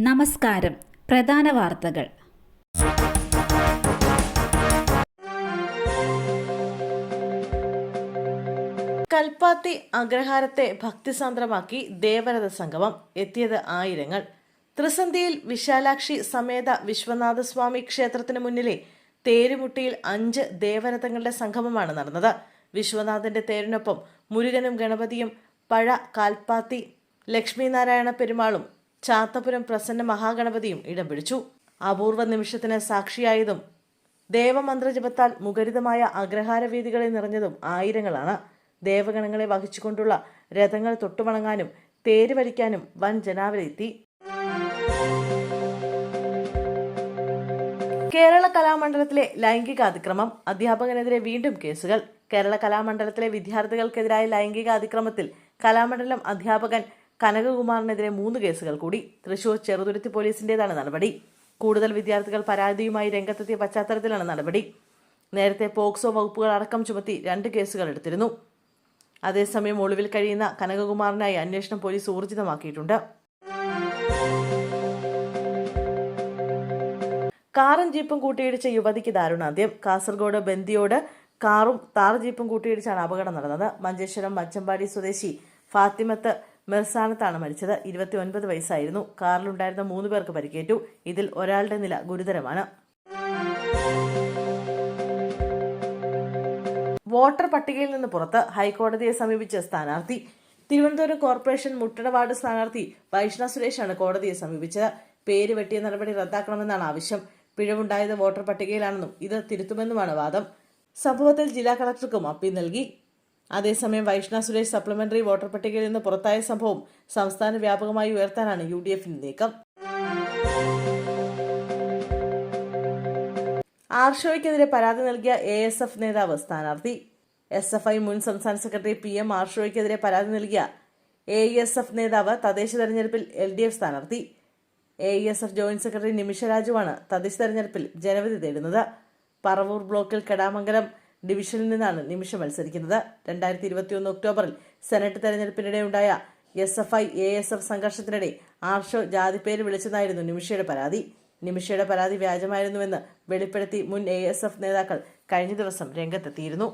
നമസ്കാരം. പ്രധാന വാർത്തകൾ. കൽപ്പാത്തി അഗ്രഹാരത്തെ ഭക്തിസാന്ദ്രമാക്കി ദേവരഥ സംഗമം. എത്തിയത് ആയിരങ്ങൾ. ത്രിസന്ധിയിൽ വിശാലാക്ഷി സമേത വിശ്വനാഥസ്വാമി ക്ഷേത്രത്തിന് മുന്നിലെ തേരുമുട്ടിയിൽ 5 ദേവരഥങ്ങളുടെ സംഗമമാണ് നടന്നത്. വിശ്വനാഥന്റെ തേരിനൊപ്പം മുരുകനും ഗണപതിയും പഴ കാൽപ്പാത്തി ലക്ഷ്മീനാരായണ പെരുമാളും ചാത്തപുരം പ്രസന്ന മഹാഗണപതിയും ഇടം പിടിച്ചു. അപൂർവ നിമിഷത്തിന് സാക്ഷിയായതും ദേവമന്ത്രജപത്താൽ മുഖരിതമായ അഗ്രഹാരവീതികളിൽ നിറഞ്ഞതും ആയിരങ്ങളാണ്. ദേവഗണങ്ങളെ വഹിച്ചുകൊണ്ടുള്ള രഥങ്ങൾ തൊട്ടുവണങ്ങാനും തേര് വലിക്കാനും വൻ ജനാവലിയെത്തി. കേരള കലാമണ്ഡലത്തിലെ ലൈംഗിക അതിക്രമം. അധ്യാപകനെതിരെ വീണ്ടും കേസുകൾ. കേരള കലാമണ്ഡലത്തിലെ വിദ്യാർത്ഥികൾക്കെതിരായ ലൈംഗിക അതിക്രമത്തിൽ കലാമണ്ഡലം അധ്യാപകൻ കനകകുമാറിനെതിരെ 3 കേസുകൾ കൂടി. തൃശൂർ ചെറുതുരുത്തി പോലീസിന്റേതാണ് നടപടി. കൂടുതൽ വിദ്യാർത്ഥികൾ പരാതിയുമായി രംഗത്തെത്തിയ പശ്ചാത്തലത്തിലാണ് നടപടി. നേരത്തെ പോക്സോ വകുപ്പുകൾ അടക്കം ചുമത്തി 2 കേസുകൾ എടുത്തിരുന്നു. അതേസമയം ഒളിവിൽ കഴിയുന്ന കനകകുമാറിനായി അന്വേഷണം പോലീസ് ഊർജിതമാക്കിയിട്ടുണ്ട്. കാറും ജീപ്പും കൂട്ടിയിടിച്ച യുവതിക്ക് ദാരുണാന്ത്യം. കാസർഗോഡ് ബന്ദിയോട് കാറും താർ ജീപ്പും കൂട്ടിയിടിച്ചാണ് അപകടം നടന്നത്. മഞ്ചേശ്വരം മച്ചമ്പാടി സ്വദേശി ഫാത്തിമത്ത് മെർസാനത്താണ് മരിച്ചത്. 29 വയസ്സായിരുന്നു. കാറിലുണ്ടായിരുന്ന 3 പേർക്ക് പരിക്കേറ്റു. ഇതിൽ ഒരാളുടെ നില ഗുരുതരമാണ്. വോട്ടർ പട്ടികയിൽ നിന്ന് പുറത്ത് ഹൈക്കോടതിയെ സമീപിച്ച സ്ഥാനാർത്ഥി. തിരുവനന്തപുരം കോർപ്പറേഷൻ മുട്ടട വാർഡ് സ്ഥാനാർത്ഥി വൈഷ്ണ സുരേഷാണ് കോടതിയെ സമീപിച്ചത്. പേര് വെട്ടിയ നടപടി റദ്ദാക്കണമെന്നാണ് ആവശ്യം. പിഴവുണ്ടായത് വോട്ടർ പട്ടികയിലാണെന്നും ഇത് തിരുത്തുമെന്നുമാണ് വാദം. സംഭവത്തിൽ ജില്ലാ കളക്ടർക്കും അപ്പീൽ നൽകി. അതേസമയം വൈഷ്ണ സുരേഷ് സപ്ലിമെന്ററി വോട്ടർ പട്ടികയിൽ നിന്ന് പുറത്തായ സംഭവം സംസ്ഥാന വ്യാപകമായി ഉയർത്താനാണ് UDFന്റെ നീക്കം. ആർഷോയ്ക്കെതിരെ പരാതി നൽകിയ ASF നേതാവ് സ്ഥാനാർത്ഥി. SFI മുൻ സംസ്ഥാന സെക്രട്ടറി PM ആർഷോയ്ക്കെതിരെ പരാതി നൽകിയ AESF നേതാവ് തദ്ദേശ തെരഞ്ഞെടുപ്പിൽ LDF സ്ഥാനാർത്ഥി. AESF ജോയിന്റ് സെക്രട്ടറി നിമിഷ രാജുവാണ് തദ്ദേശ തെരഞ്ഞെടുപ്പിൽ ജനവിധി തേടുന്നത്. പറവൂർ ബ്ലോക്കിൽ കെടാമംഗലം ഡിവിഷനിൽ നിന്നാണ് നിമിഷ മത്സരിക്കുന്നത്. 2021 ഒക്ടോബറിൽ സെനറ്റ് തെരഞ്ഞെടുപ്പിനിടെയുണ്ടായ SFI ASF സംഘർഷത്തിനിടെ ആർഷോ ജാതിപ്പേര് വിളിച്ചതായിരുന്നു നിമിഷയുടെ പരാതി. നിമിഷയുടെ പരാതി വ്യാജമായിരുന്നുവെന്ന് വെളിപ്പെടുത്തി മുൻ ASF നേതാക്കൾ കഴിഞ്ഞ ദിവസം രംഗത്തെത്തിയിരുന്നു.